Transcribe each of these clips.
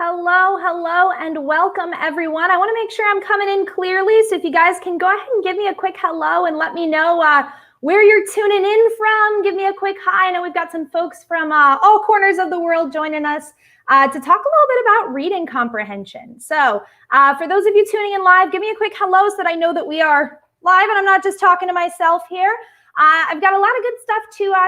Hello, and welcome everyone. I want to make sure I'm coming in clearly, so if you guys can go ahead and give me a quick hello and let me know where you're tuning in from. Give me a quick hi. I know we've got some folks from all corners of the world joining us to talk a little bit about reading comprehension. So for those of you tuning in live, give me a quick hello so that I know that we are live and I'm not just talking to myself here. I've got a lot of good stuff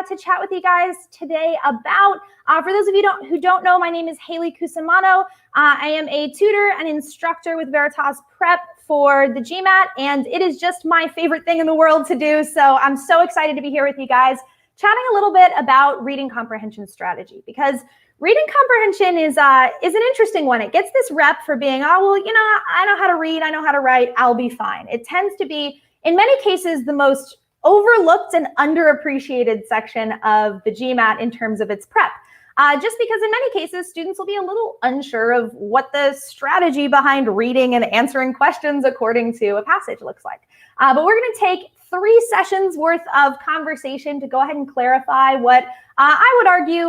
to chat with you guys today about. For those of you who don't know, my name is Hailey Cusimano. I am a tutor and instructor with Veritas Prep for the GMAT, and it is just my favorite thing in the world to do. So I'm so excited to be here with you guys, chatting a little bit about reading comprehension strategy, because reading comprehension is an interesting one. It gets this rep for being, oh, well, you know, I know how to read, I know how to write, I'll be fine. It tends to be, in many cases, the most overlooked and underappreciated section of the GMAT in terms of its prep. Just because in many cases, students will be a little unsure of what the strategy behind reading and answering questions according to a passage looks like. But we're going to take 3 sessions worth of conversation to go ahead and clarify what I would argue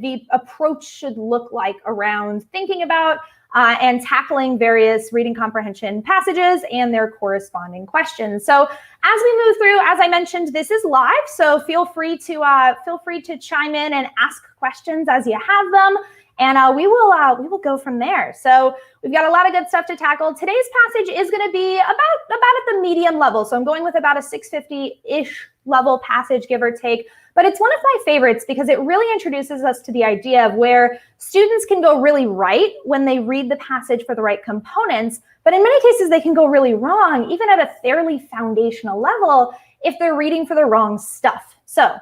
the approach should look like around thinking about and tackling various reading comprehension passages and their corresponding questions. So as we move through, as I mentioned, this is live, so feel free to chime in and ask questions as you have them, and we will go from there. So we've got a lot of good stuff to tackle. Today's passage is going to be about at the medium level, so I'm going with about a 650-ish level passage, give or take. But it's one of my favorites because it really introduces us to the idea of where students can go really right when they read the passage for the right components, but in many cases they can go really wrong, even at a fairly foundational level, if they're reading for the wrong stuff. So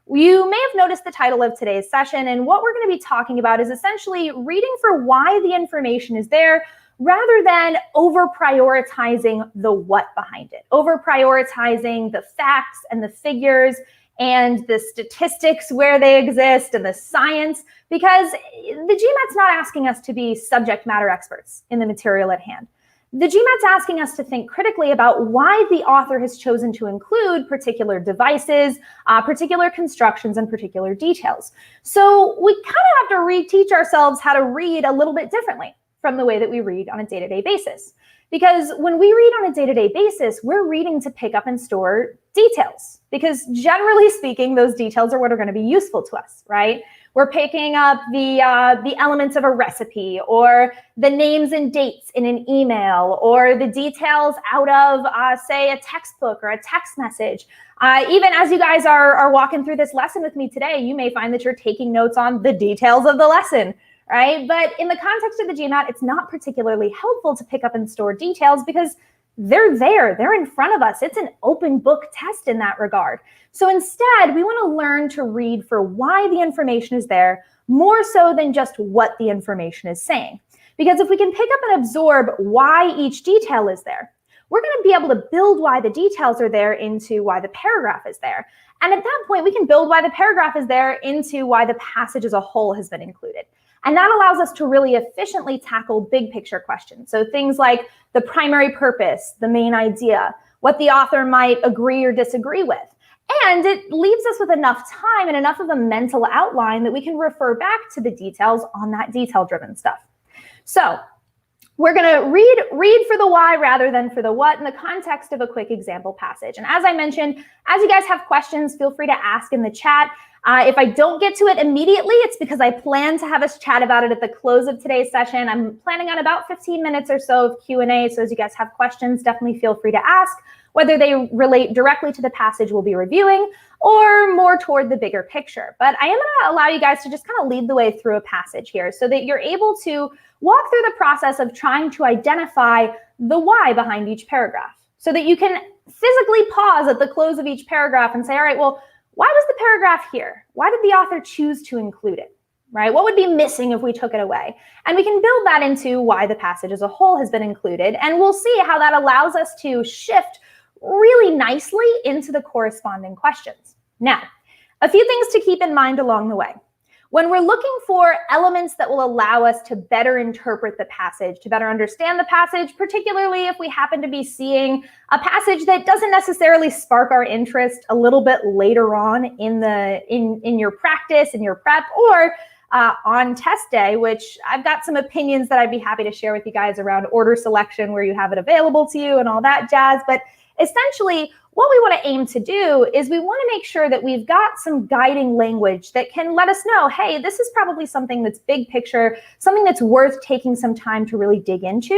you may have noticed the title of today's session, and what we're going to be talking about is essentially reading for why the information is there, rather than over-prioritizing the what behind it, over-prioritizing the facts and the figures and the statistics where they exist and the science, because the GMAT's not asking us to be subject matter experts in the material at hand. The GMAT's asking us to think critically about why the author has chosen to include particular devices, particular constructions, and particular details. So we kind of have to reteach ourselves how to read a little bit differently from the way that we read on a day-to-day basis. Because when we read on a day-to-day basis, we're reading to pick up and store details. Because generally speaking, those details are what are going to be useful to us, right? We're picking up the elements of a recipe, or the names and dates in an email, or the details out of, say, a textbook or a text message. Even as you guys are walking through this lesson with me today, you may find that you're taking notes on the details of the lesson, right? But in the context of the GMAT, it's not particularly helpful to pick up and store details because they're there, they're in front of us. It's an open book test in that regard. So instead, we want to learn to read for why the information is there, more so than just what the information is saying. Because if we can pick up and absorb why each detail is there, we're going to be able to build why the details are there into why the paragraph is there. And at that point, we can build why the paragraph is there into why the passage as a whole has been included. And that allows us to really efficiently tackle big picture questions. So things like the primary purpose, the main idea, what the author might agree or disagree with. And it leaves us with enough time and enough of a mental outline that we can refer back to the details on that detail-driven stuff. So we're going to read for the why rather than for the what in the context of a quick example passage. And as I mentioned, as you guys have questions, feel free to ask in the chat. If I don't get to it immediately, it's because I plan to have us chat about it at the close of today's session. I'm planning on about 15 minutes or so of Q&A, so as you guys have questions, definitely feel free to ask, whether they relate directly to the passage we'll be reviewing or more toward the bigger picture. But I am going to allow you guys to just kind of lead the way through a passage here so that you're able to walk through the process of trying to identify the why behind each paragraph, so that you can physically pause at the close of each paragraph and say, all right, well, why was the paragraph here? Why did the author choose to include it, right? What would be missing if we took it away? And we can build that into why the passage as a whole has been included. And we'll see how that allows us to shift really nicely into the corresponding questions. Now, a few things to keep in mind along the way. When we're looking for elements that will allow us to better interpret the passage, to better understand the passage, particularly if we happen to be seeing a passage that doesn't necessarily spark our interest a little bit later on in your practice, in your prep, or on test day, which I've got some opinions that I'd be happy to share with you guys around order selection, where you have it available to you and all that jazz. But essentially, what we want to aim to do is we want to make sure that we've got some guiding language that can let us know, hey, this is probably something that's big picture, something that's worth taking some time to really dig into,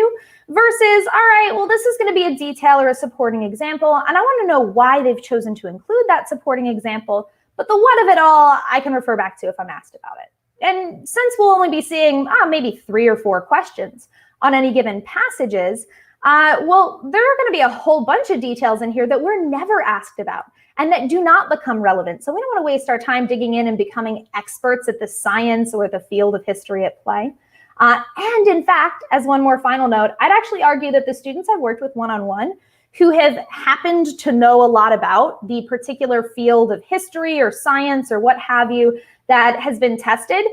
versus, all right, well, this is going to be a detail or a supporting example, and I want to know why they've chosen to include that supporting example, but the what of it all, I can refer back to if I'm asked about it. And since we'll only be seeing maybe 3 or 4 questions on any given passages, well, there are going to be a whole bunch of details in here that we're never asked about and that do not become relevant. So we don't want to waste our time digging in and becoming experts at the science or the field of history at play. And in fact, as one more final note, I'd actually argue that the students I've worked with one-on-one who have happened to know a lot about the particular field of history or science or what have you that has been tested,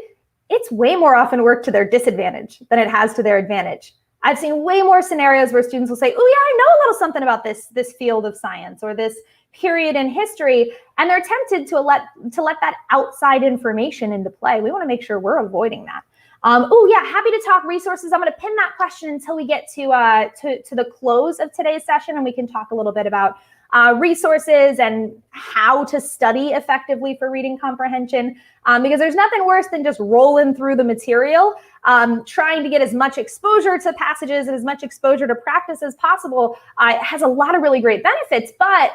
it's way more often worked to their disadvantage than it has to their advantage. I've seen way more scenarios where students will say, oh yeah, I know a little something about this field of science or this period in history, and they're tempted to let that outside information into play. We want to make sure we're avoiding that. Oh yeah, happy to talk resources. I'm going to pin that question until we get to the close of today's session, and we can talk a little bit about resources and how to study effectively for reading comprehension, because there's nothing worse than just rolling through the material, trying to get as much exposure to passages and as much exposure to practice as possible. It has a lot of really great benefits, but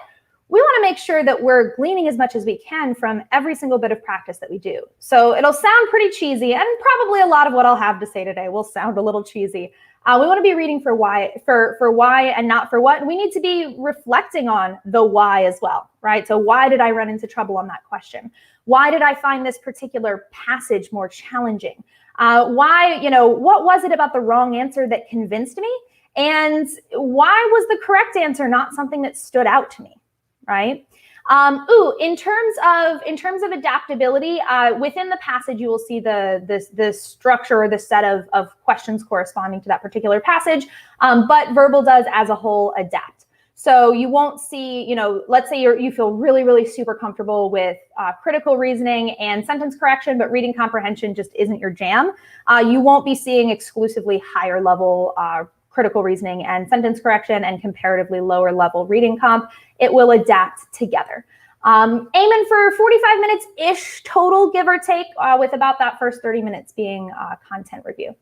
we want to make sure that we're gleaning as much as we can from every single bit of practice that we do. So it'll sound pretty cheesy, and probably a lot of what I'll have to say today will sound a little cheesy. We want to be reading for why and not for what. And we need to be reflecting on the why as well, right? So why did I run into trouble on that question? Why did I find this particular passage more challenging? Why, what was it about the wrong answer that convinced me? And why was the correct answer not something that stood out to me, right? In terms of adaptability, within the passage, you will see the structure or the set of questions corresponding to that particular passage, but verbal does as a whole adapt. So you won't see, let's say you feel really, really super comfortable with critical reasoning and sentence correction, but reading comprehension just isn't your jam. You won't be seeing exclusively higher level critical reasoning and sentence correction and comparatively lower level reading comp. It will adapt together. Aiming for 45 minutes-ish total, give or take, with about that first 30 minutes being content review.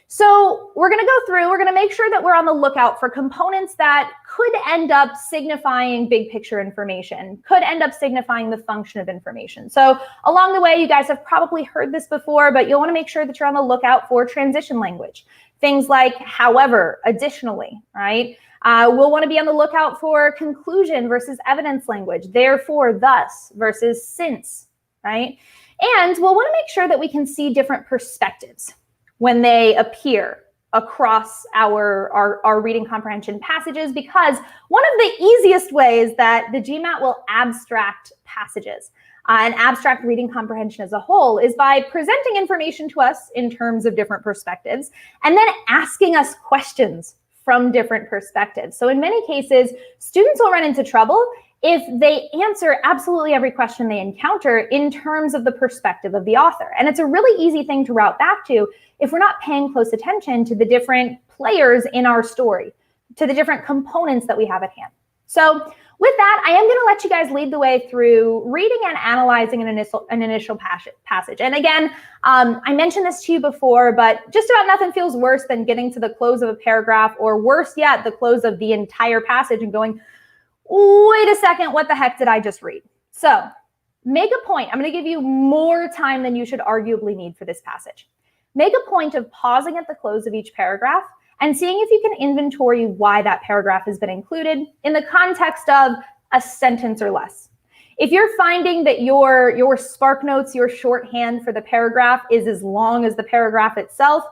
So we're going to go through, we're going to make sure that we're on the lookout for components that could end up signifying big picture information, could end up signifying the function of information. So along the way, you guys have probably heard this before, but you'll want to make sure that you're on the lookout for transition language. Things like however, additionally, right? We'll want to be on the lookout for conclusion versus evidence language, therefore, thus versus since, right? And we'll want to make sure that we can see different perspectives when they appear across our reading comprehension passages, because one of the easiest ways that the GMAT will abstract passages and abstract reading comprehension as a whole is by presenting information to us in terms of different perspectives and then asking us questions from different perspectives. So in many cases, students will run into trouble if they answer absolutely every question they encounter in terms of the perspective of the author. And it's a really easy thing to route back to if we're not paying close attention to the different players in our story, to the different components that we have at hand. So with that, I am going to let you guys lead the way through reading and analyzing an initial passage. And again, I mentioned this to you before, but just about nothing feels worse than getting to the close of a paragraph, or worse yet, the close of the entire passage and going, wait a second, what the heck did I just read? So make a point. I'm going to give you more time than you should arguably need for this passage. Make a point of pausing at the close of each paragraph and seeing if you can inventory why that paragraph has been included in the context of a sentence or less. If you're finding that your spark notes, your shorthand for the paragraph is as long as the paragraph itself,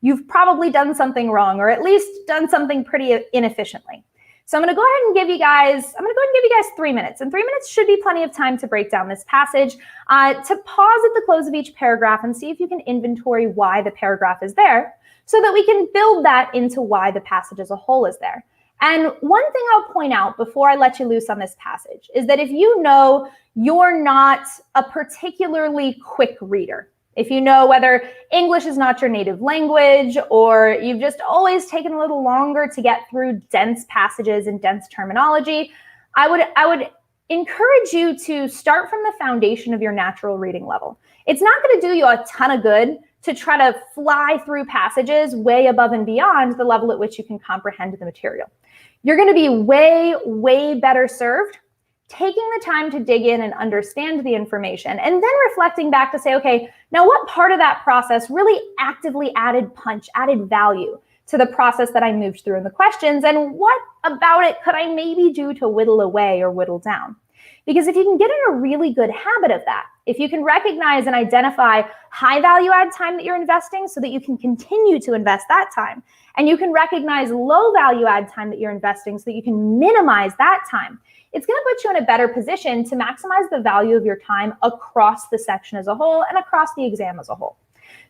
you've probably done something wrong, or at least done something pretty inefficiently. So I'm going to go ahead and give you guys 3 minutes, and 3 minutes should be plenty of time to break down this passage, to pause at the close of each paragraph and see if you can inventory why the paragraph is there, so that we can build that into why the passage as a whole is there. And one thing I'll point out before I let you loose on this passage is that if you know you're not a particularly quick reader, If you know whether English is not your native language, or you've just always taken a little longer to get through dense passages and dense terminology, I would encourage you to start from the foundation of your natural reading level. It's not going to do you a ton of good to try to fly through passages way above and beyond the level at which you can comprehend the material. You're going to be way, way better served taking the time to dig in and understand the information, and then reflecting back to say, okay, now what part of that process really actively added punch, added value to the process that I moved through in the questions, and what about it could I maybe do to whittle away or whittle down? Because if you can get in a really good habit of that, if you can recognize and identify high value add time that you're investing so that you can continue to invest that time, and you can recognize low value add time that you're investing so that you can minimize that time, it's going to put you in a better position to maximize the value of your time across the section as a whole and across the exam as a whole.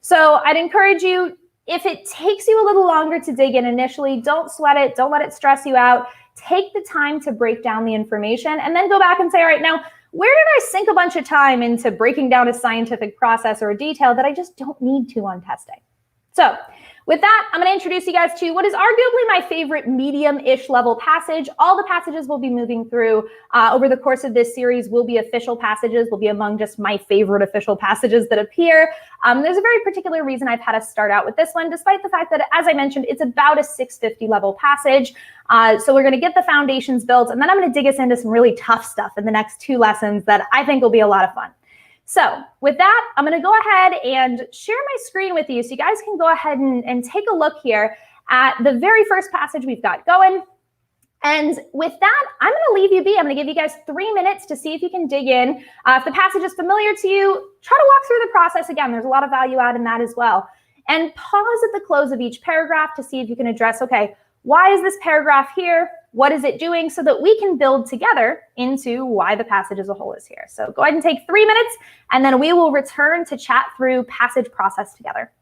So I'd encourage you, if it takes you a little longer to dig in initially, don't sweat it. Don't let it stress you out. Take the time to break down the information and then go back and say, all right, now, where did I sink a bunch of time into breaking down a scientific process or a detail that I just don't need to on test day? So with that, I'm going to introduce you guys to what is arguably my favorite medium-ish level passage. All the passages we'll be moving through over the course of this series will be official passages, will be among just my favorite official passages that appear. There's a very particular reason I've had us start out with this one, despite the fact that, as I mentioned, it's about a 650 level passage. So we're going to get the foundations built, and then I'm going to dig us into some really tough stuff in the next 2 lessons that I think will be a lot of fun. So with that, I'm going to go ahead and share my screen with you so you guys can go ahead and take a look here at the very first passage we've got going. And with that, I'm going to leave you be. I'm going to give you guys 3 minutes to see if you can dig in. If the passage is familiar to you, try to walk through the process again. There's a lot of value add in that as well. And pause at the close of each paragraph to see if you can address, okay, why is this paragraph here? What is it doing? So that we can build together into why the passage as a whole is here. So go ahead and take 3 minutes, and then we will return to chat through passage process together.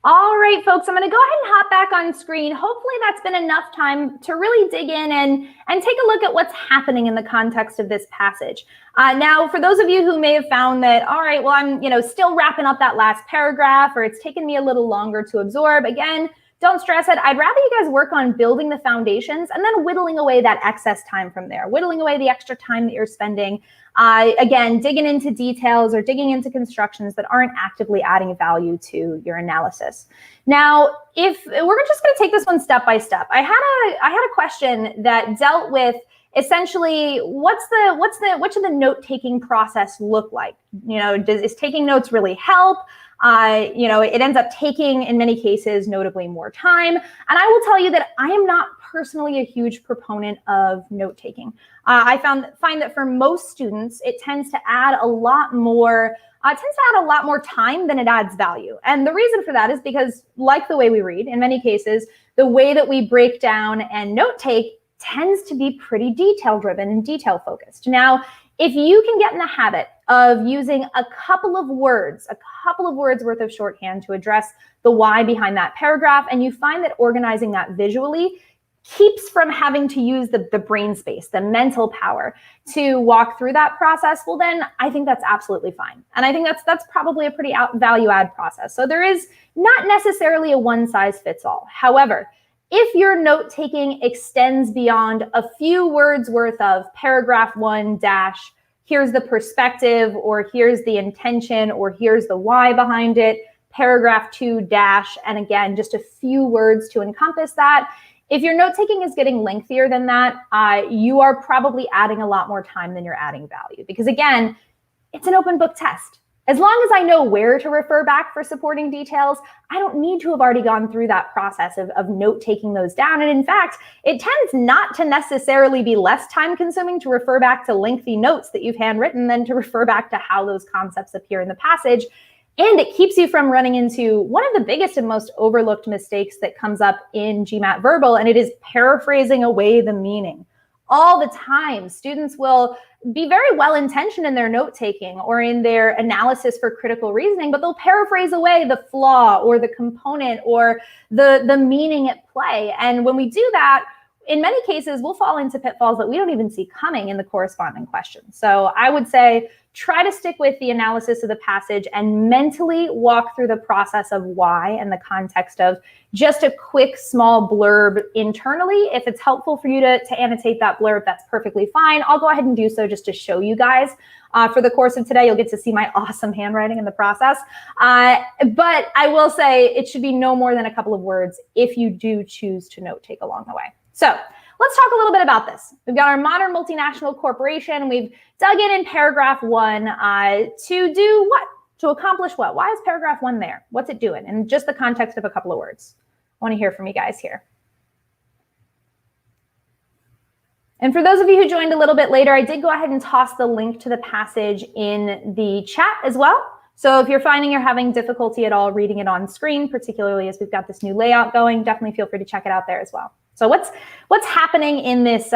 All right, folks, I'm going to go ahead and hop back on screen. Hopefully that's been enough time to really dig in and take a look at what's happening in the context of this passage. Now, for those of you who may have found that, all right, well, I'm still wrapping up that last paragraph, or it's taken me a little longer to absorb, again, don't stress it. I'd rather you guys work on building the foundations and then whittling away that excess time from there, whittling away the extra time that you're spending. Again, digging into details or digging into constructions that aren't actively adding value to your analysis. Now, if we're just going to take this one step by step, I had a question that dealt with essentially what should the note-taking process look like? Is taking notes really help? It ends up taking, in many cases, notably more time. And I will tell you that I am not personally a huge proponent of note-taking. I find that for most students, it tends to add a lot more time than it adds value. And the reason for that is because, like the way we read, in many cases, the way that we break down and note take tends to be pretty detail-driven and detail-focused. Now, if you can get in the habit of using a couple of words worth of shorthand to address the why behind that paragraph, and you find that organizing that visually keeps from having to use the brain space, the mental power to walk through that process, well, then I think that's absolutely fine. And I think that's probably a pretty value add process. So there is not necessarily a one size fits all. However, if your note taking extends beyond a few words worth of paragraph 1 dash, here's the perspective, or here's the intention, or here's the why behind it, paragraph 2 dash, and again, just a few words to encompass that. If your note taking is getting lengthier than that, you are probably adding a lot more time than you're adding value, because again, it's an open book test. As long as I know where to refer back for supporting details, I don't need to have already gone through that process of note taking those down. And in fact, it tends not to necessarily be less time consuming to refer back to lengthy notes that you've handwritten than to refer back to how those concepts appear in the passage. And it keeps you from running into one of the biggest and most overlooked mistakes that comes up in GMAT verbal, and it is paraphrasing away the meaning. All the time, students will be very well-intentioned in their note-taking or in their analysis for critical reasoning, but they'll paraphrase away the flaw or the component or the meaning at play. And when we do that, in many cases, we'll fall into pitfalls that we don't even see coming in the corresponding question. So I would say try to stick with the analysis of the passage and mentally walk through the process of why and the context of just a quick small blurb internally. If it's helpful for you to annotate that blurb, that's perfectly fine. I'll go ahead and do so just to show you guys. For the course of today, you'll get to see my awesome handwriting in the process. But I will say it should be no more than a couple of words if you do choose to note take along the way. So let's talk a little bit about this. We've got our modern multinational corporation. We've dug in paragraph 1 to do what? To accomplish what? Why is paragraph 1 there? What's it doing? In just the context of a couple of words. I want to hear from you guys here. And for those of you who joined a little bit later, I did go ahead and toss the link to the passage in the chat as well. So if you're finding you're having difficulty at all reading it on screen, particularly as we've got this new layout going, definitely feel free to check it out there as well. So what's happening in this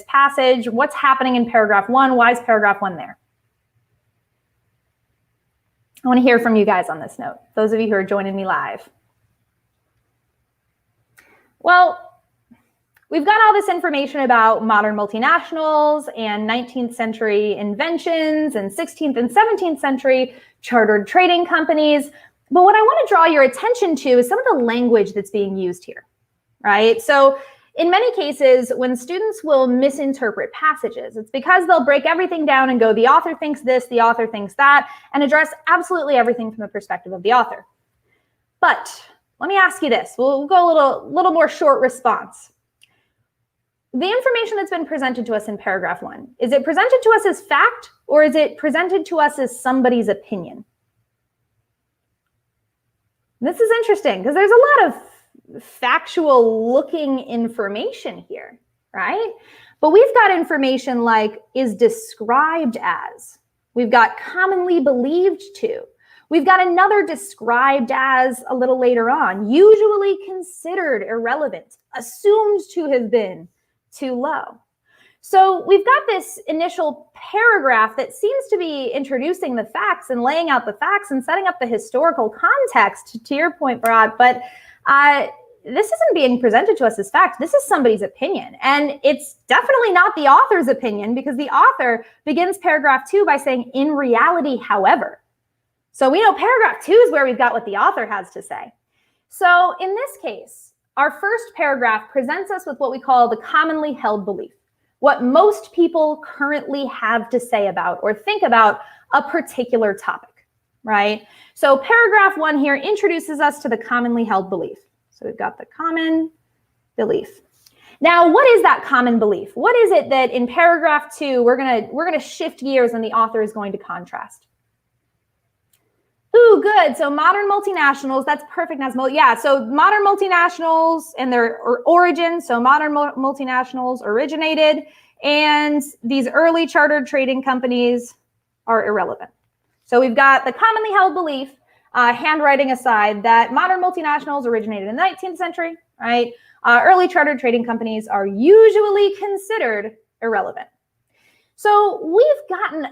passage? What's happening in paragraph 1? Why is paragraph 1 there? I want to hear from you guys on this note, those of you who are joining me live. Well, we've got all this information about modern multinationals and 19th century inventions and 16th and 17th century chartered trading companies. But what I want to draw your attention to is some of the language that's being used here, right? So in many cases, when students will misinterpret passages, it's because they'll break everything down and go, the author thinks this, the author thinks that, and address absolutely everything from the perspective of the author. But let me ask you this. We'll go a little more short response. The information that's been presented to us in paragraph 1, is it presented to us as fact, or is it presented to us as somebody's opinion? This is interesting because there's a lot of factual looking information here, right? But we've got information like is described as, we've got commonly believed to, we've got another described as a little later on, usually considered irrelevant, assumed to have been too low. So we've got this initial paragraph that seems to be introducing the facts and laying out the facts and setting up the historical context, to your point, Bharat, but this isn't being presented to us as fact. This is somebody's opinion. And it's definitely not the author's opinion, because the author begins paragraph 2 by saying, in reality, however. So we know paragraph 2 is where we've got what the author has to say. So in this case, our first paragraph presents us with what we call the commonly held belief, what most people currently have to say about or think about a particular topic, right? So paragraph 1 here introduces us to the commonly held belief. So we've got the common belief. Now, what is that common belief? What is it that in paragraph 2, we're gonna shift gears and the author is going to contrast? Ooh, good. So modern multinationals, that's perfect, Nazmo. Yeah, so modern multinationals and their origin. So modern multinationals originated, and these early chartered trading companies are irrelevant. So we've got the commonly held belief, handwriting aside, that modern multinationals originated in the 19th century, right? Early chartered trading companies are usually considered irrelevant. So we've gotten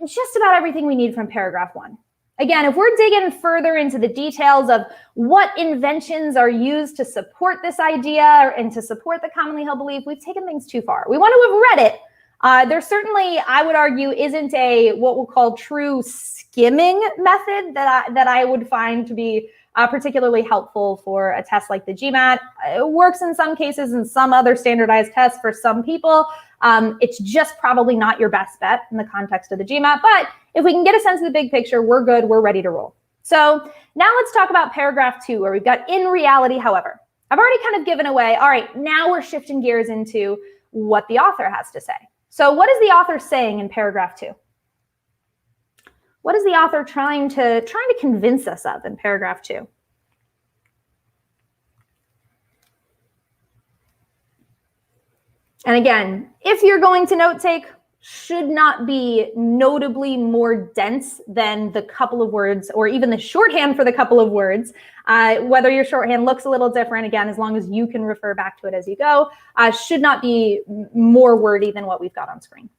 just about everything we need from paragraph 1. Again, if we're digging further into the details of what inventions are used to support this idea and to support the commonly held belief, we've taken things too far. We want to have read it. There certainly, I would argue, isn't a what we'll call true skimming method that I would find to be particularly helpful for a test like the GMAT. It works in some cases and some other standardized tests for some people. It's just probably not your best bet in the context of the GMAT, but if we can get a sense of the big picture, we're good, we're ready to roll. So now let's talk about paragraph 2, where we've got in reality, however. I've already kind of given away, all right, now we're shifting gears into what the author has to say. So what is the author saying in paragraph 2? What is the author trying to convince us of in paragraph 2? And again, if you're going to note take, should not be notably more dense than the couple of words or even the shorthand for the couple of words. Whether your shorthand looks a little different, again, as long as you can refer back to it as you go, should not be more wordy than what we've got on screen.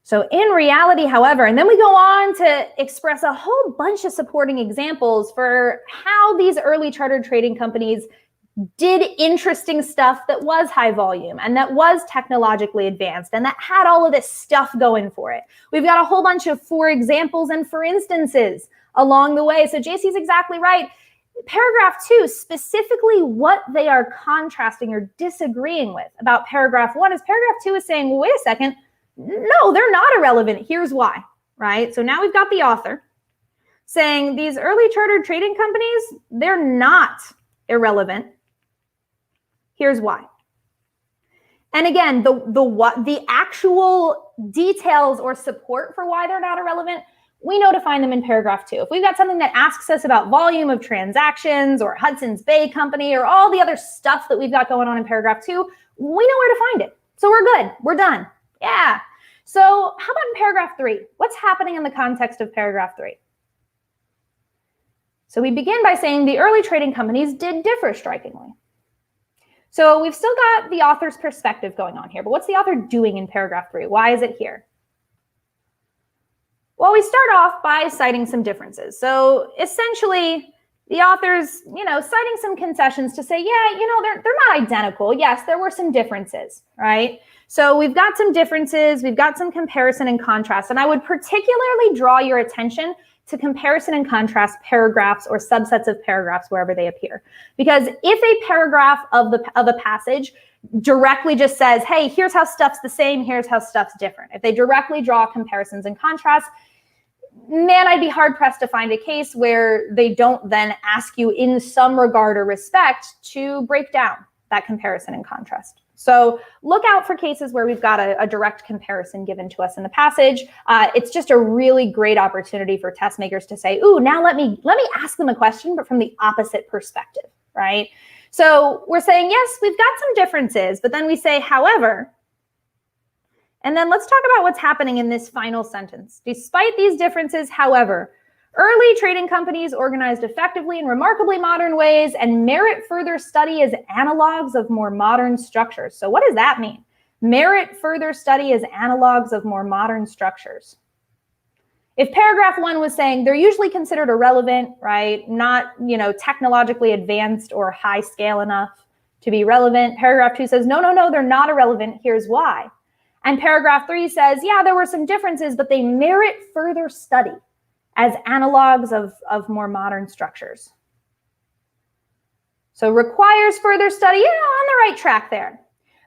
So in reality, however, and then we go on to express a whole bunch of supporting examples for how these early chartered trading companies did interesting stuff that was high volume and that was technologically advanced and that had all of this stuff going for it. We've got a whole bunch of for examples and for instances along the way. So JC's exactly right. Paragraph 2, specifically what they are contrasting or disagreeing with about paragraph 1 is paragraph 2 is saying, well, wait a second, no, they're not irrelevant. Here's why, right? So now we've got the author saying these early chartered trading companies, they're not irrelevant. Here's why. And again, the actual details or support for why they're not irrelevant, we know to find them in paragraph 2. If we've got something that asks us about volume of transactions or Hudson's Bay Company or all the other stuff that we've got going on in paragraph 2, we know where to find it. So we're good. We're done. Yeah. So how about in paragraph 3? What's happening in the context of paragraph 3? So we begin by saying the early trading companies did differ strikingly. So we've still got the author's perspective going on here, but what's the author doing in paragraph 3? Why is it here? Well, we start off by citing some differences. So essentially, the author's, citing some concessions to say, yeah, they're not identical. Yes, there were some differences, right? So we've got some differences, we've got some comparison and contrast, and I would particularly draw your attention to comparison and contrast paragraphs or subsets of paragraphs wherever they appear. Because if a paragraph of a passage directly just says, hey, here's how stuff's the same, here's how stuff's different. If they directly draw comparisons and contrasts, man, I'd be hard pressed to find a case where they don't then ask you in some regard or respect to break down that comparison and contrast. So look out for cases where we've got a direct comparison given to us in the passage. It's just a really great opportunity for test makers to say, ooh, now let me ask them a question, but from the opposite perspective, right? So we're saying, yes, we've got some differences, but then we say, however, and then let's talk about what's happening in this final sentence. Despite these differences, however, early trading companies organized effectively in remarkably modern ways and merit further study as analogs of more modern structures. So what does that mean? merit further study as analogs of more modern structures. If paragraph 1 was saying they're usually considered irrelevant, right? Not, technologically advanced or high scale enough to be relevant. Paragraph 2 says, no, they're not irrelevant. Here's why. And paragraph 3 says, yeah, there were some differences, but they merit further study as analogs of more modern structures. So requires further study, on the right track there.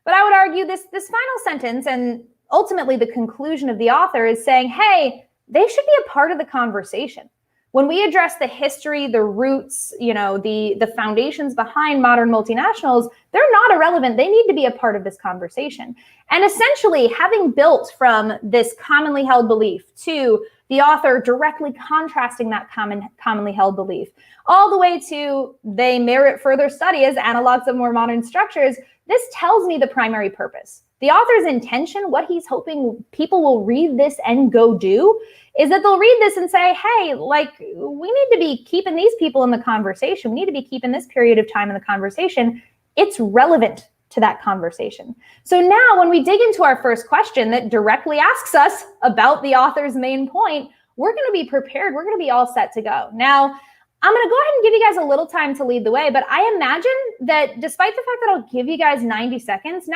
But I would argue this final sentence and ultimately the conclusion of the author is saying, hey, they should be a part of the conversation. When we address the history, the roots, the foundations behind modern multinationals, they're not irrelevant. They need to be a part of this conversation. And essentially, having built from this commonly held belief to the author directly contrasting that commonly held belief, all the way to they merit further study as analogs of more modern structures, this tells me the primary purpose. The author's intention, what he's hoping people will read this and go do, is that they'll read this and say, hey, we need to be keeping these people in the conversation. We need to be keeping this period of time in the conversation. It's relevant to that conversation. So now when we dig into our first question that directly asks us about the author's main point, we're going to be prepared. We're going to be all set to go. Now, I'm going to go ahead and give you guys a little time to lead the way, but I imagine that despite the fact that I'll give you guys 90 seconds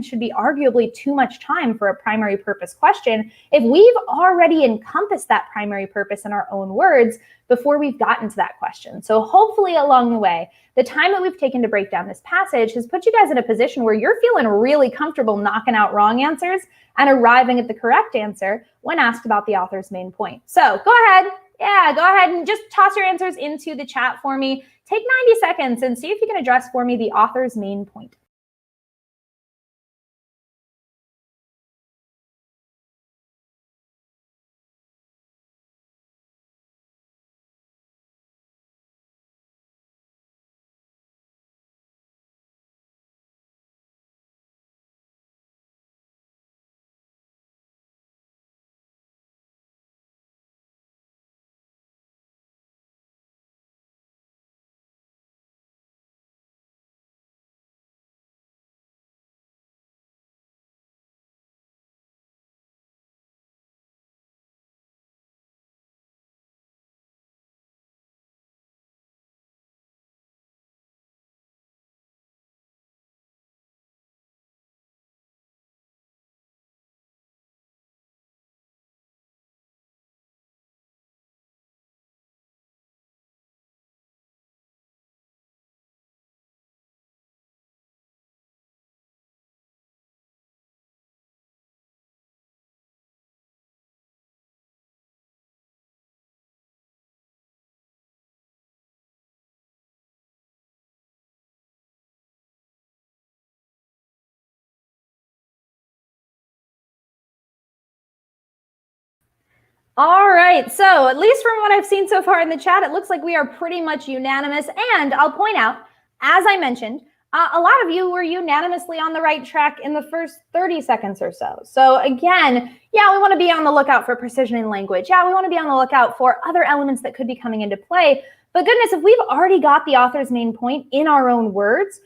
should be arguably too much time for a primary purpose question if we've already encompassed that primary purpose in our own words before we've gotten to that question. So hopefully along the way, the time that we've taken to break down this passage has put you guys in a position where you're feeling really comfortable knocking out wrong answers and arriving at the correct answer when asked about the author's main point. So go ahead. Yeah, go ahead and just toss your answers into the chat for me. Take 90 seconds and see if you can address for me the author's main point. All right, so at least from what I've seen so far in the chat, it looks like we are pretty much unanimous. And I'll point out, as I mentioned, a lot of you were unanimously on the right track in the first 30 seconds or so. So again, yeah, we want to be on the lookout for precision in language. Yeah, we want to be on the lookout for other elements that could be coming into play. But goodness, if we've already got the author's main point in our own words,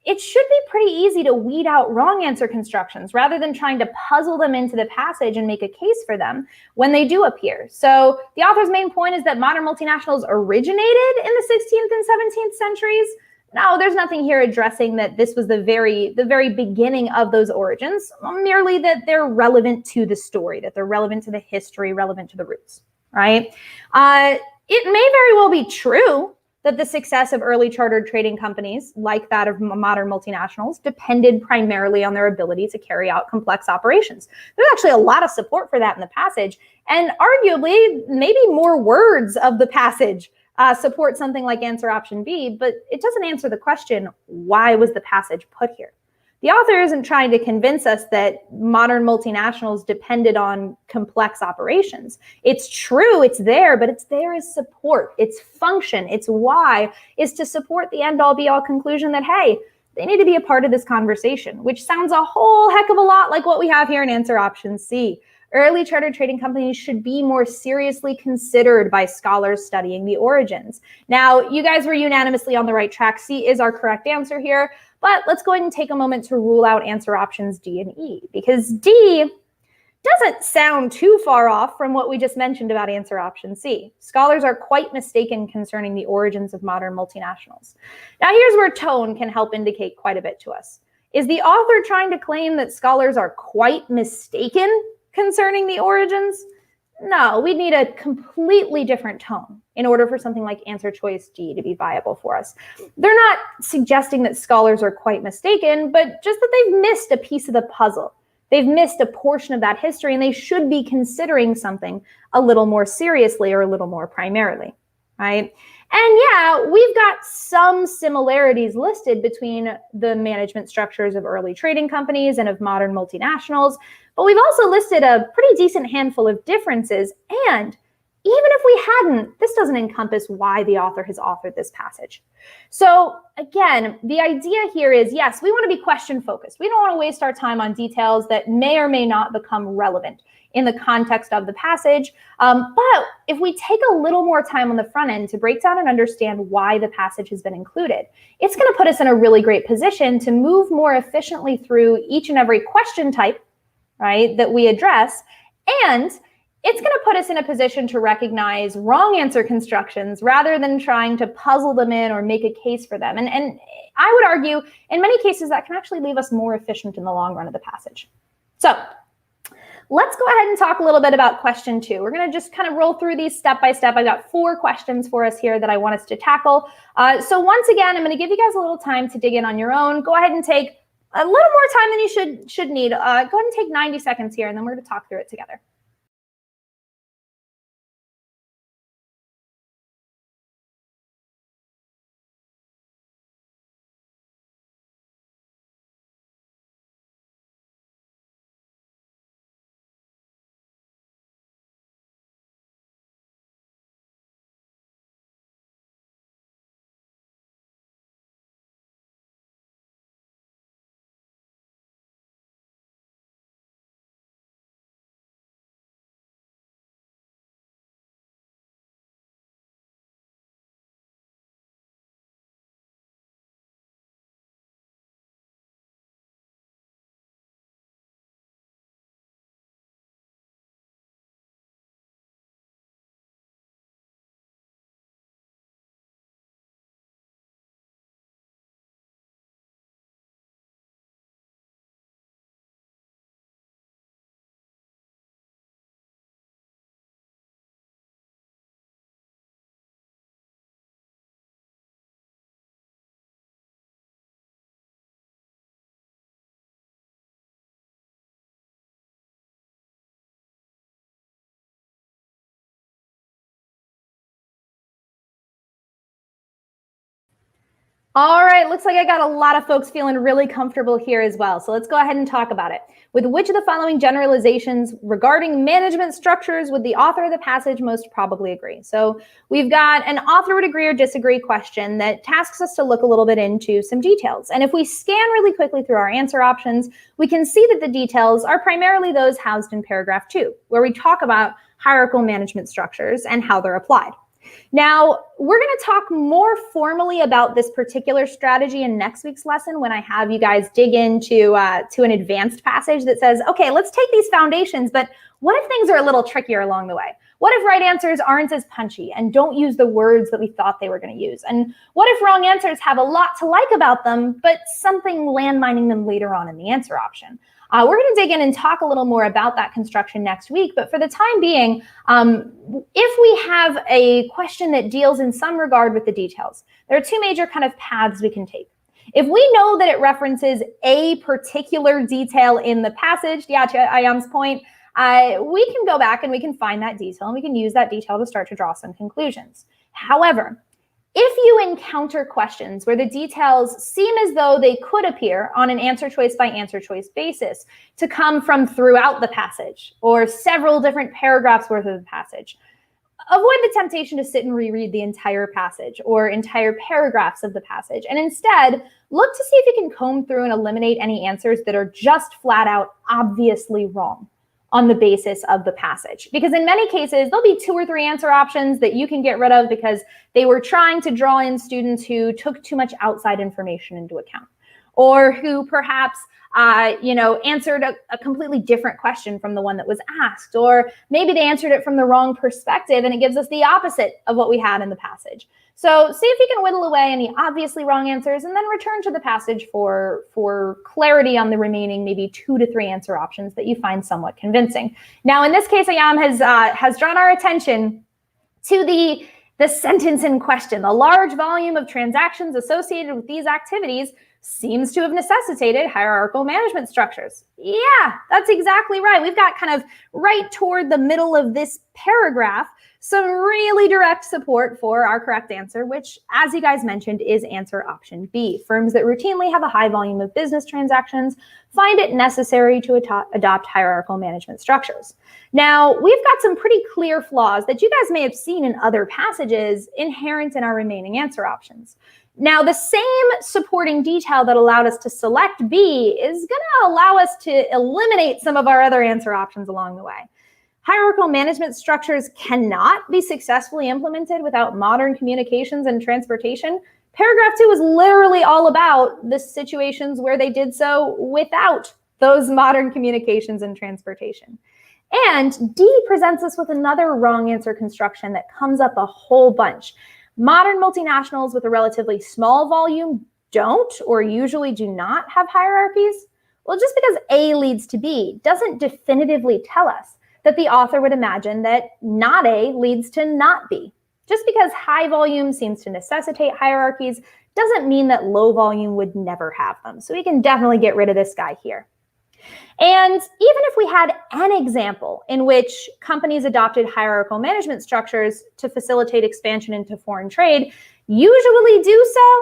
it should be pretty easy to weed out wrong answer constructions rather than trying to puzzle them into the passage and make a case for them when they do appear. So the author's main point is that modern multinationals originated in the 16th and 17th centuries. No, there's nothing here addressing that this was the very beginning of those origins, merely that they're relevant to the story, that they're relevant to the history, relevant to the roots, right? It may very well be true that the success of early chartered trading companies, like that of modern multinationals, depended primarily on their ability to carry out complex operations. There's actually a lot of support for that in the passage, and arguably maybe more words of the passage support something like answer option B, but it doesn't answer the question, why was the passage put here? The author isn't trying to convince us that modern multinationals depended on complex operations. It's true, it's there, but it's there as support. Its function, its why, is to support the end-all be-all conclusion that, hey, they need to be a part of this conversation, which sounds a whole heck of a lot like what we have here in answer option C. early charter trading companies should be more seriously considered by scholars studying the origins. Now, you guys were unanimously on the right track. C is our correct answer here, but let's go ahead and take a moment to rule out answer options D and E, because D doesn't sound too far off from what we just mentioned about answer option C. Scholars are quite mistaken concerning the origins of modern multinationals. Now, here's where tone can help indicate quite a bit to us. Is the author trying to claim that scholars are quite mistaken concerning the origins? No, we need a completely different tone in order for something like answer choice D to be viable for us. They're not suggesting that scholars are quite mistaken, but just that they've missed a piece of the puzzle. They've missed a portion of that history, and they should be considering something a little more seriously or a little more primarily, right? And yeah, we've got some similarities listed between the management structures of early trading companies and of modern multinationals, but we've also listed a pretty decent handful of differences. And even if we hadn't, this doesn't encompass why the author has authored this passage. So again, the idea here is, yes, we want to be question focused. We don't want to waste our time on details that may or may not become relevant in the context of the passage. But if we take a little more time on the front end to break down and understand why the passage has been included, it's going to put us in a really great position to move more efficiently through each and every question type, right, that we address. And it's going to put us in a position to recognize wrong answer constructions rather than trying to puzzle them in or make a case for them. And I would argue in many cases that can actually leave us more efficient in the long run of the passage. So let's go ahead and talk a little bit about question 2. We're going to just kind of roll through these step by step. I've got 4 questions for us here that I want us to tackle. So once again, I'm going to give you guys a little time to dig in on your own. Go ahead and take a little more time than you should need. Go ahead and take 90 seconds here, and then we're going to talk through it together. All right, looks like I got a lot of folks feeling really comfortable here as well. So let's go ahead and talk about it. With which of the following generalizations regarding management structures would the author of the passage most probably agree? So we've got an author would agree or disagree question that tasks us to look a little bit into some details. And if we scan really quickly through our answer options, we can see that the details are primarily those housed in paragraph 2, where we talk about hierarchical management structures and how they're applied. Now, we're going to talk more formally about this particular strategy in next week's lesson when I have you guys dig into to an advanced passage that says, okay, let's take these foundations, but what if things are a little trickier along the way? What if right answers aren't as punchy and don't use the words that we thought they were going to use? And what if wrong answers have a lot to like about them, but something landmining them later on in the answer option? We're going to dig in and talk a little more about that construction next week, but for the time being, if we have a question that deals in some regard with the details, there are 2 major kind of paths we can take. If we know that it references a particular detail in the passage, yeah, to Ayam's point, we can go back and we can find that detail and we can use that detail to start to draw some conclusions. However, if you encounter questions where the details seem as though they could appear on an answer choice by answer choice basis to come from throughout the passage or several different paragraphs worth of the passage, avoid the temptation to sit and reread the entire passage or entire paragraphs of the passage, and instead look to see if you can comb through and eliminate any answers that are just flat out obviously wrong. on the basis of the passage. Because in many cases, there'll be 2 or 3 answer options that you can get rid of because they were trying to draw in students who took too much outside information into account, or who perhaps answered a completely different question from the one that was asked, or maybe they answered it from the wrong perspective and it gives us the opposite of what we had in the passage. So see if you can whittle away any obviously wrong answers and then return to the passage for clarity on the remaining maybe 2 to 3 answer options that you find somewhat convincing. Now, in this case, Ayam has drawn our attention to the sentence in question. The large volume of transactions associated with these activities seems to have necessitated hierarchical management structures. Yeah, that's exactly right. We've got kind of right toward the middle of this paragraph some really direct support for our correct answer, which, as you guys mentioned, is answer option B. Firms that routinely have a high volume of business transactions find it necessary to adopt hierarchical management structures. Now, we've got some pretty clear flaws that you guys may have seen in other passages inherent in our remaining answer options. Now, the same supporting detail that allowed us to select B is going to allow us to eliminate some of our other answer options along the way. Hierarchical management structures cannot be successfully implemented without modern communications and transportation. Paragraph 2 is literally all about the situations where they did so without those modern communications and transportation. And D presents us with another wrong answer construction that comes up a whole bunch. Modern multinationals with a relatively small volume don't or usually do not have hierarchies. Well, just because A leads to B doesn't definitively tell us that the author would imagine that not A leads to not B. Just because high volume seems to necessitate hierarchies doesn't mean that low volume would never have them. So we can definitely get rid of this guy here. And even if we had an example in which companies adopted hierarchical management structures to facilitate expansion into foreign trade, usually do so,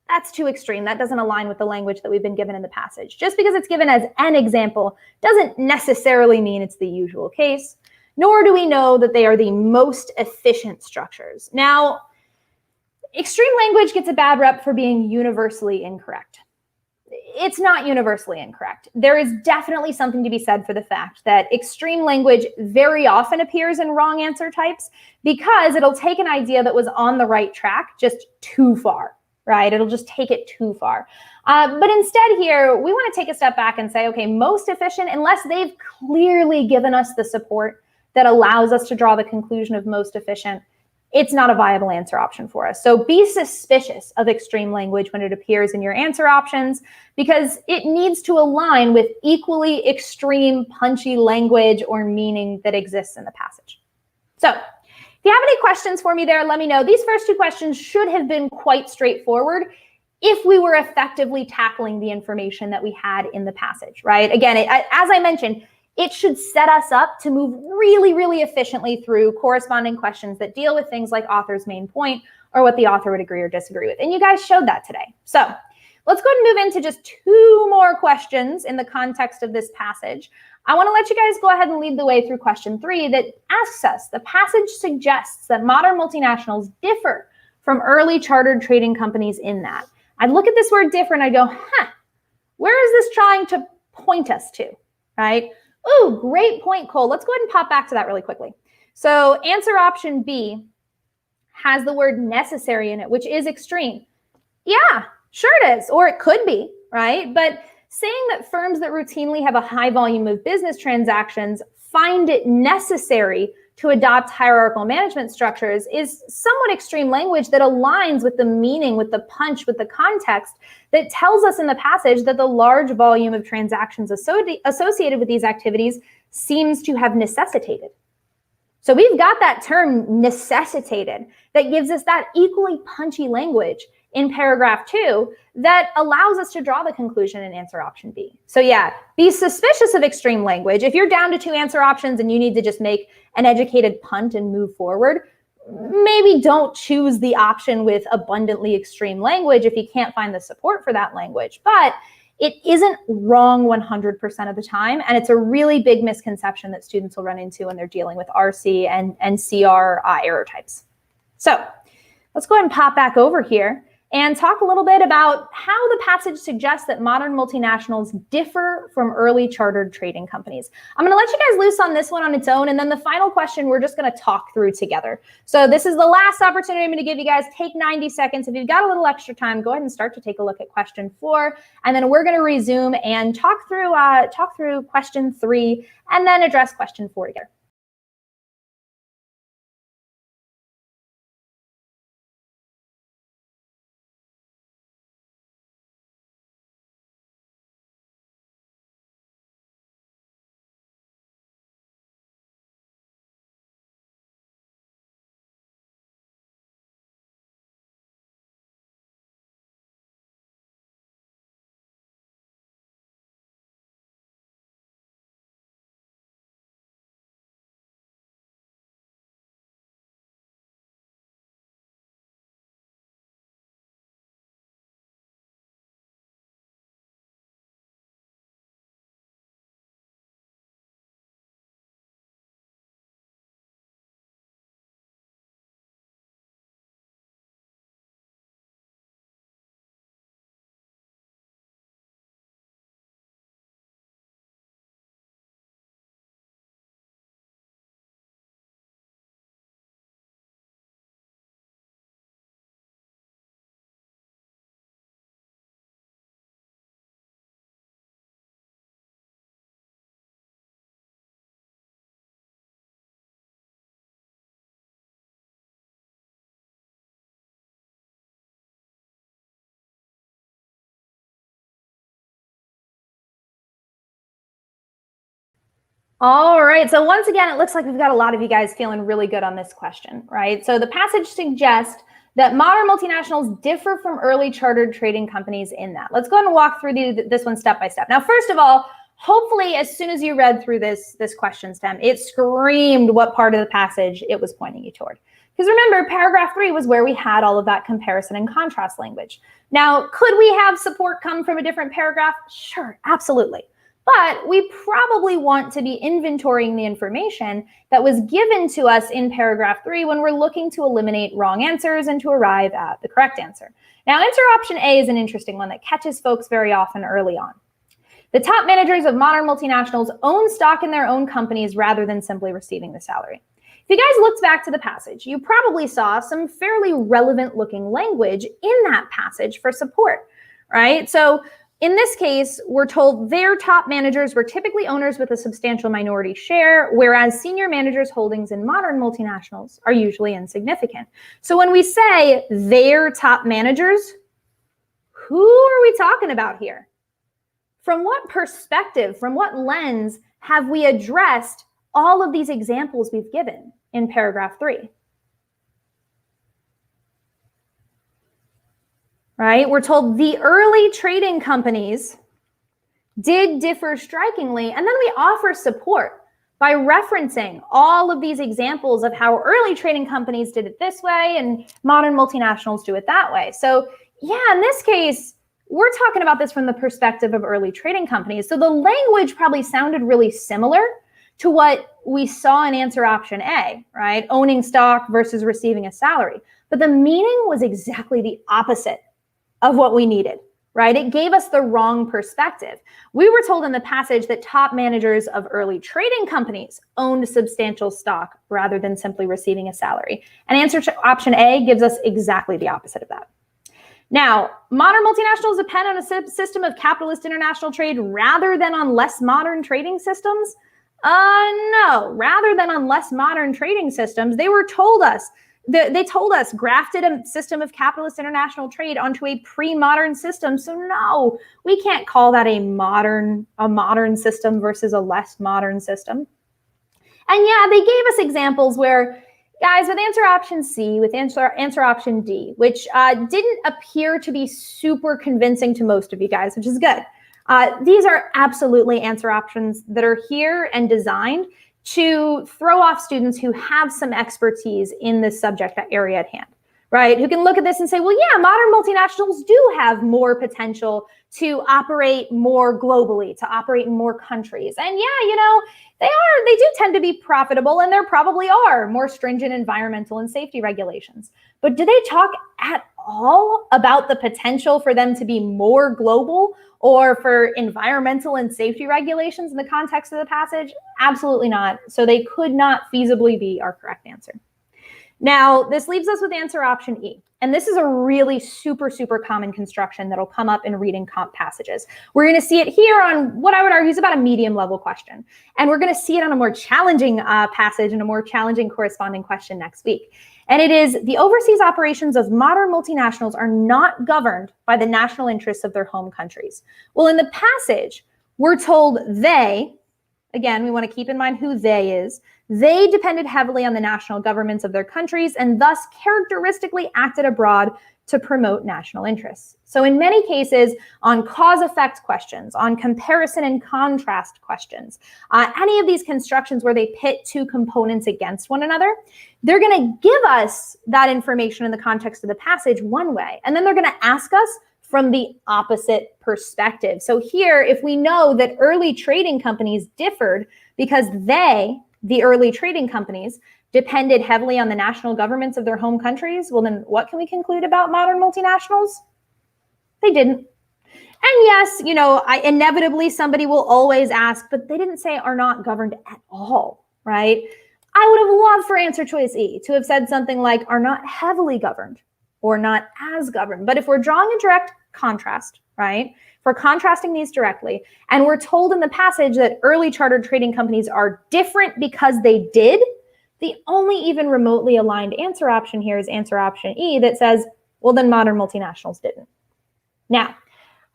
that's too extreme. That doesn't align with the language that we've been given in the passage. Just because it's given as an example doesn't necessarily mean it's the usual case, nor do we know that they are the most efficient structures. Now, extreme language gets a bad rep for being universally incorrect. It's not universally incorrect. There is definitely something to be said for the fact that extreme language very often appears in wrong answer types because it'll take an idea that was on the right track just too far, right? It'll just take it too far. But instead here, we want to take a step back and say, okay, most efficient, unless they've clearly given us the support that allows us to draw the conclusion of most efficient, it's not a viable answer option for us. So be suspicious of extreme language when it appears in your answer options because it needs to align with equally extreme, punchy language or meaning that exists in the passage. So if you have any questions for me there, let me know. These first 2 questions should have been quite straightforward if we were effectively tackling the information that we had in the passage, right? Again, as I mentioned, it should set us up to move really, really efficiently through corresponding questions that deal with things like author's main point or what the author would agree or disagree with. And you guys showed that today. So let's go ahead and move into just 2 more questions in the context of this passage. I want to let you guys go ahead and lead the way through question 3 that asks us, the passage suggests that modern multinationals differ from early chartered trading companies in that. I'd look at this word differ and I'd go, where is this trying to point us to, right? Ooh, great point, Cole. Let's go ahead and pop back to that really quickly. So answer option B has the word necessary in it, which is extreme. Yeah, sure it is, or it could be, right? But saying that firms that routinely have a high volume of business transactions find it necessary to adopt hierarchical management structures is somewhat extreme language that aligns with the meaning, with the punch, with the context that tells us in the passage that the large volume of transactions associated with these activities seems to have necessitated. So we've got that term necessitated that gives us that equally punchy language in paragraph 2 that allows us to draw the conclusion in answer option B. So yeah, be suspicious of extreme language. If you're down to 2 answer options and you need to just make an educated punt and move forward, maybe don't choose the option with abundantly extreme language if you can't find the support for that language. But it isn't wrong 100% of the time, and it's a really big misconception that students will run into when they're dealing with RC and CR error types. So let's go ahead and pop back over here and talk a little bit about how the passage suggests that modern multinationals differ from early chartered trading companies. I'm going to let you guys loose on this one on its own, and then the final question we're just going to talk through together. So this is the last opportunity I'm going to give you guys. Take 90 seconds. If you've got a little extra time, go ahead and start to take a look at question 4, and then we're going to resume and talk through question 3, and then address question 4 together. All right, so once again, it looks like we've got a lot of you guys feeling really good on this question, right? So the passage suggests that modern multinationals differ from early chartered trading companies in that. Let's go ahead and walk through this one step by step. Now, first of all, hopefully, as soon as you read through this question stem, it screamed what part of the passage it was pointing you toward. Because remember, paragraph 3 was where we had all of that comparison and contrast language. Now, could we have support come from a different paragraph? Sure, absolutely. But we probably want to be inventorying the information that was given to us in paragraph 3 when we're looking to eliminate wrong answers and to arrive at the correct answer. Now, answer option A is an interesting one that catches folks very often early on. The top managers of modern multinationals own stock in their own companies rather than simply receiving the salary. If you guys looked back to the passage, you probably saw some fairly relevant looking language in that passage for support, right? So in this case, we're told their top managers were typically owners with a substantial minority share, whereas senior managers' holdings in modern multinationals are usually insignificant. So when we say their top managers, who are we talking about here? From what perspective, from what lens have we addressed all of these examples we've given in paragraph 3? Right? We're told the early trading companies did differ strikingly, and then we offer support by referencing all of these examples of how early trading companies did it this way and modern multinationals do it that way. So yeah, in this case, we're talking about this from the perspective of early trading companies. So the language probably sounded really similar to what we saw in answer option A, right? Owning stock versus receiving a salary. But the meaning was exactly the opposite of what we needed, right? It gave us the wrong perspective. We were told in the passage that top managers of early trading companies owned substantial stock rather than simply receiving a salary. And answer option A gives us exactly the opposite of that. Now, modern multinationals depend on a system of capitalist international trade rather than on less modern trading systems? No, rather than on less modern trading systems, they told us grafted a system of capitalist international trade onto a pre-modern system. So no, we can't call that a modern system versus a less modern system. And yeah, they gave us examples where, guys, with answer option C, with answer option D, which didn't appear to be super convincing to most of you guys, which is good. These are absolutely answer options that are here and designed to throw off students who have some expertise in this subject area at hand, right? Who can look at this and say, well, yeah, modern multinationals do have more potential to operate more globally, to operate in more countries. And yeah, they do tend to be profitable, and there probably are more stringent environmental and safety regulations. But do they talk at all about the potential for them to be more global or for environmental and safety regulations in the context of the passage? Absolutely not. So they could not feasibly be our correct answer. Now, this leaves us with answer option E. And this is a really super, super common construction that'll come up in reading comp passages. We're going to see it here on what I would argue is about a medium level question. And we're going to see it on a more challenging passage and a more challenging corresponding question next week. And it is, the overseas operations of modern multinationals are not governed by the national interests of their home countries. Well, in the passage, we're told they, again, we want to keep in mind who they is. They depended heavily on the national governments of their countries and thus characteristically acted abroad to promote national interests. So in many cases, on cause-effect questions, on comparison and contrast questions, any of these constructions where they pit two components against one another, they're going to give us that information in the context of the passage one way, and then they're going to ask us from the opposite perspective. So here, if we know that early trading companies differed because they, the early trading companies, depended heavily on the national governments of their home countries, well then what can we conclude about modern multinationals? They didn't. And yes, inevitably somebody will always ask, but they didn't say are not governed at all, right? I would have loved for answer choice E to have said something like are not heavily governed or not as governed. But if we're drawing a direct contrast, right? If we're contrasting these directly, and we're told in the passage that early chartered trading companies are different because they did, the only even remotely aligned answer option here is answer option E that says, well, then modern multinationals didn't. Now,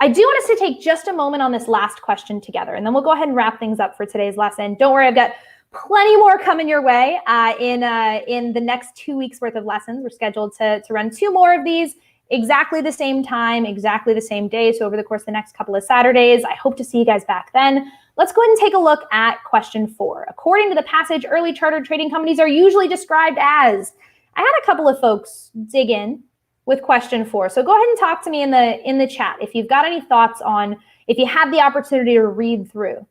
I do want us to take just a moment on this last question together, and then we'll go ahead and wrap things up for today's lesson. Don't worry, I've got plenty more coming your way in the next 2 weeks worth of lessons. We're scheduled to run 2 more of these exactly the same time, exactly the same day. So over the course of the next couple of Saturdays, I hope to see you guys back then. Let's go ahead and take a look at question 4. According to the passage, early chartered trading companies are usually described as, I had a couple of folks dig in with question 4. So go ahead and talk to me in the chat if you've got any thoughts on, if you had the opportunity to read through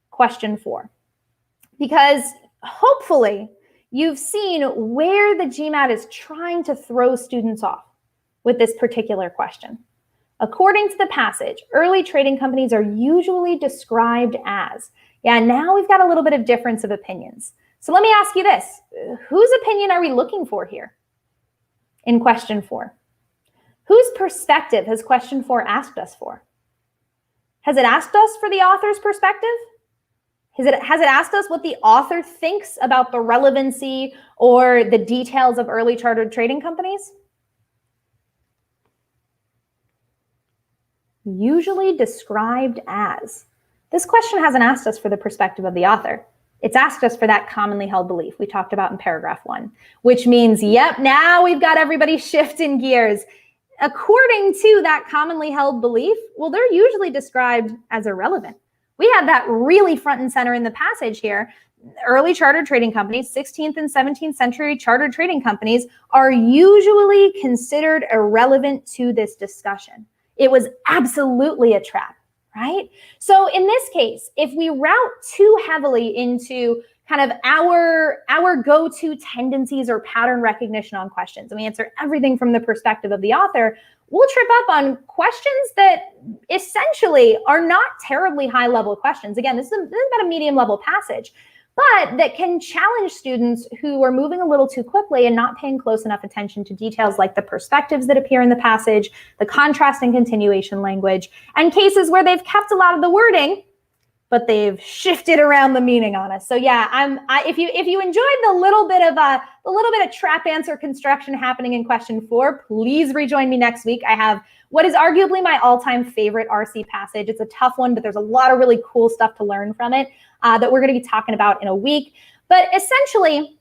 question 4. Because hopefully you've seen where the GMAT is trying to throw students off with this particular question. According to the passage, early trading companies are usually described as, now we've got a little bit of difference of opinions. So let me ask you this, whose opinion are we looking for here in question 4? Whose perspective has question 4 asked us for? Has it asked us for the author's perspective? Has it asked us what the author thinks about the relevancy or the details of early chartered trading companies? Usually described as. This question hasn't asked us for the perspective of the author. It's asked us for that commonly held belief we talked about in paragraph 1, which means, yep, now we've got everybody shifting gears. According to that commonly held belief, well, they're usually described as irrelevant. We have that really front and center in the passage here. Early chartered trading companies, 16th and 17th century chartered trading companies, are usually considered irrelevant to this discussion. It was absolutely a trap, right? So in this case, if we route too heavily into kind of our go-to tendencies or pattern recognition on questions, and we answer everything from the perspective of the author, we'll trip up on questions that essentially are not terribly high-level questions. Again, this is about a medium-level passage, but that can challenge students who are moving a little too quickly and not paying close enough attention to details like the perspectives that appear in the passage, the contrast and continuation language, and cases where they've kept a lot of the wording, but they've shifted around the meaning on us. So yeah, if you enjoyed the little bit of trap answer construction happening in question 4, please rejoin me next week. I have what is arguably my all-time favorite RC passage. It's a tough one, but there's a lot of really cool stuff to learn from it that we're going to be talking about in a week. But essentially,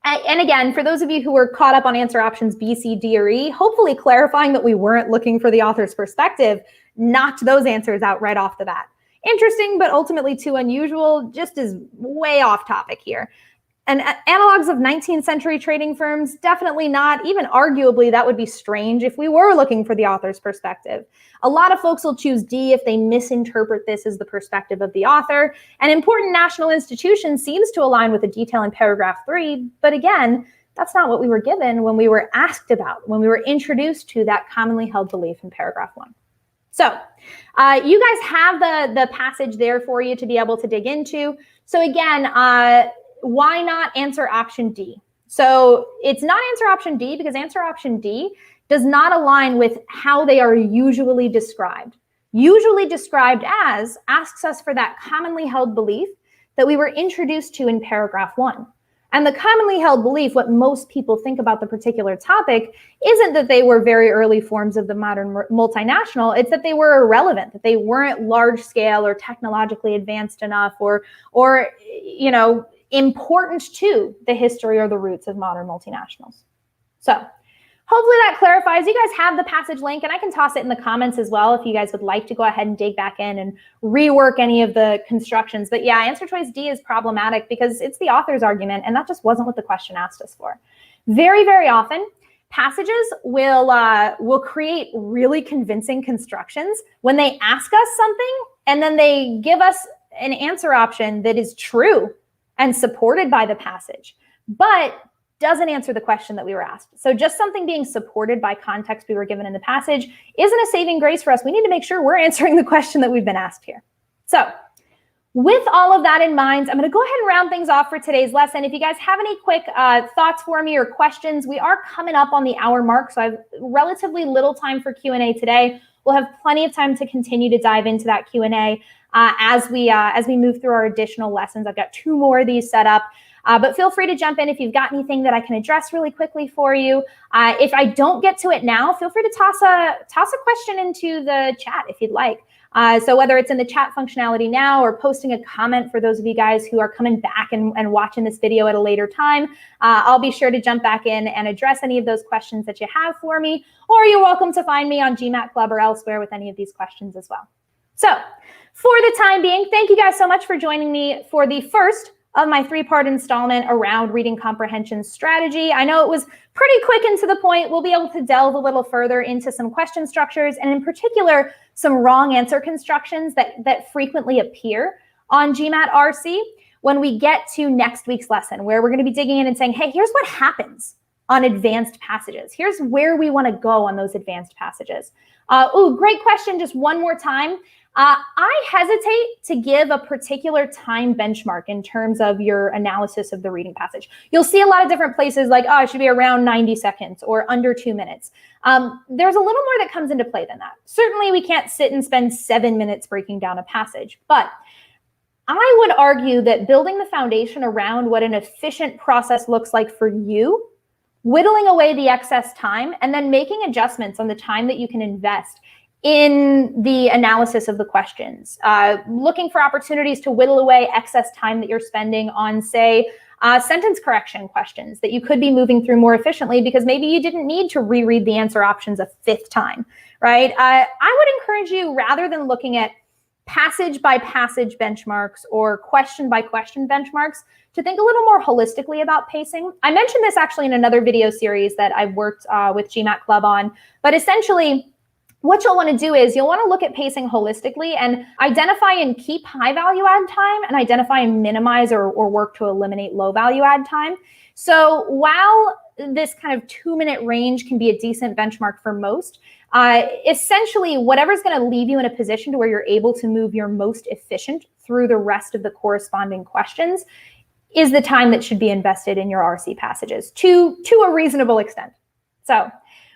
and again, for those of you who were caught up on answer options B, C, D, or E, hopefully clarifying that we weren't looking for the author's perspective, knocked those answers out right off the bat. Interesting, but ultimately too unusual, just is way off topic here. And analogs of 19th century trading firms, definitely not. Even arguably, that would be strange if we were looking for the author's perspective. A lot of folks will choose D if they misinterpret this as the perspective of the author. An important national institution seems to align with the detail in paragraph 3, but again, that's not what we were given when we were asked about, when we were introduced to that commonly held belief in paragraph 1. So you guys have the passage there for you to be able to dig into. So again, why not answer option D? So it's not answer option D because answer option D does not align with how they are usually described. Usually described as asks us for that commonly held belief that we were introduced to in paragraph 1. And the commonly held belief, what most people think about the particular topic, isn't that they were very early forms of the modern multinational. It's that they were irrelevant, that they weren't large scale or technologically advanced enough or you know, important to the history or the roots of modern multinationals. So hopefully that clarifies. You guys have the passage link, and I can toss it in the comments as well if you guys would like to go ahead and dig back in and rework any of the constructions. But yeah, answer choice D is problematic because it's the author's argument, and that just wasn't what the question asked us for. Very, very often, passages will create really convincing constructions when they ask us something and then they give us an answer option that is true and supported by the passage, but doesn't answer the question that we were asked. So just something being supported by context we were given in the passage isn't a saving grace for us. We need to make sure we're answering the question that we've been asked here. So with all of that in mind, I'm going to go ahead and round things off for today's lesson. If you guys have any quick thoughts for me or questions, we are coming up on the hour mark, so I have relatively little time for Q&A today. We'll have plenty of time to continue to dive into that Q&A as we move through our additional lessons. I've got 2 more of these set up. But feel free to jump in if you've got anything that I can address really quickly for you. If I don't get to it now, feel free to toss a question into the chat if you'd like. So whether it's in the chat functionality now or posting a comment for those of you guys who are coming back and watching this video at a later time, I'll be sure to jump back in and address any of those questions that you have for me, or you're welcome to find me on GMAT Club or elsewhere with any of these questions as well. So for the time being, thank you guys so much for joining me for the first of my 3-part installment around reading comprehension strategy. I know it was pretty quick and to the point. We'll be able to delve a little further into some question structures and in particular, some wrong answer constructions that frequently appear on GMAT RC when we get to next week's lesson, where we're going to be digging in and saying, hey, here's what happens on advanced passages. Here's where we want to go on those advanced passages. Great question. Just one more time. I hesitate to give a particular time benchmark in terms of your analysis of the reading passage. You'll see a lot of different places like, oh, it should be around 90 seconds or under 2 minutes. There's a little more that comes into play than that. Certainly, we can't sit and spend 7 minutes breaking down a passage, but I would argue that building the foundation around what an efficient process looks like for you, whittling away the excess time, and then making adjustments on the time that you can invest in the analysis of the questions, looking for opportunities to whittle away excess time that you're spending on, say, sentence correction questions that you could be moving through more efficiently because maybe you didn't need to reread the answer options a 5th time, right? I would encourage you, rather than looking at passage by passage benchmarks or question by question benchmarks, to think a little more holistically about pacing. I mentioned this actually in another video series that I've worked with GMAT Club on, but essentially, what you'll want to do is you'll want to look at pacing holistically and identify and keep high value add time and identify and minimize or work to eliminate low value add time. So while this kind of 2-minute range can be a decent benchmark for most, essentially whatever's going to leave you in a position to where you're able to move your most efficient through the rest of the corresponding questions is the time that should be invested in your RC passages to a reasonable extent. So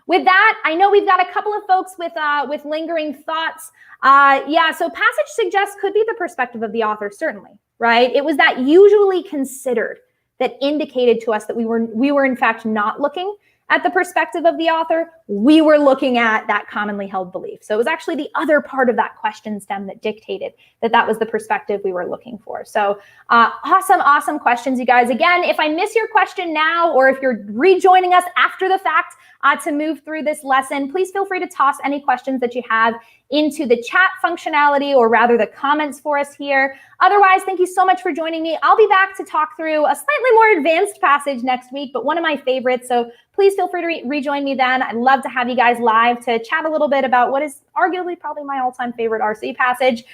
with that, I know we've got a couple of folks with lingering thoughts. So passage suggests could be the perspective of the author, certainly, right? It was that usually considered that indicated to us that we were in fact not looking at the perspective of the author. We were looking at that commonly held belief. So it was actually the other part of that question stem that dictated that was the perspective we were looking for. So awesome questions, you guys. Again, if I miss your question now, or if you're rejoining us after the fact to move through this lesson, please feel free to toss any questions that you have into the chat functionality, or rather the comments for us here. Otherwise, thank you so much for joining me. I'll be back to talk through a slightly more advanced passage next week, but one of my favorites. So please feel free to rejoin me then. I'd love to have you guys live to chat a little bit about what is arguably probably my all-time favorite RC passage.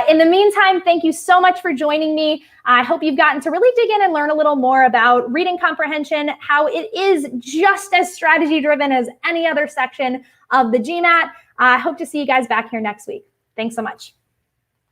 In the meantime, thank you so much for joining me. I hope you've gotten to really dig in and learn a little more about reading comprehension, how it is just as strategy-driven as any other section of the GMAT. I hope to see you guys back here next week. Thanks so much.